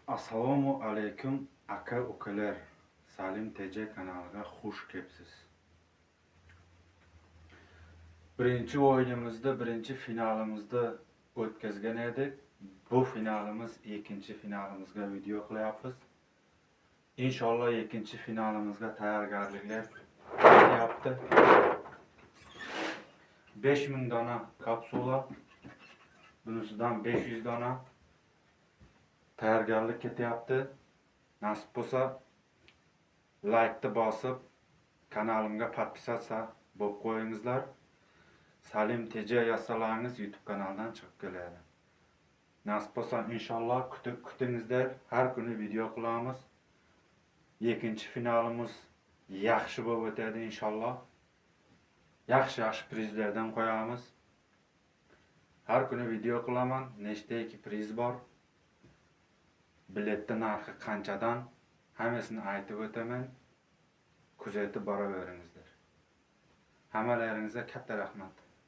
Assalomu alaykum aka ukalar. Salim TC kanaliga xush kelibsiz. Birinchi o'yinimizda, birinchi finalimizda o'tkazgan edik. Bu finalimiz ikinci finalimizga video qilyapmiz. İnşallah ikinci finalimizga tayyorgarliklar yaptı. 5000 dona kapsula, bunisidan 500 dona tayyorgarlik ketyapti. Nasib bo'lsa like'ni bosib kanalimga podpisatsiya bo'lib qo'yingizlar. Salim TC yazsalaringiz YouTube kanalidan chiqib keladi. Nasib bo'lsa inshaalloh kutingizlar, har kuni video qilamiz. Ikinci finalimiz yaxshi bo'lib o'tadi inshaalloh. Yaxshi prizlardan qo'yamiz. Har kuni video qilaman. Nechtaki priz bor? Biletni narxi qanchadan? Hammasini aytib o'taman. Kuzatib boraveringizlar. Hammalaringizga katta rahmat.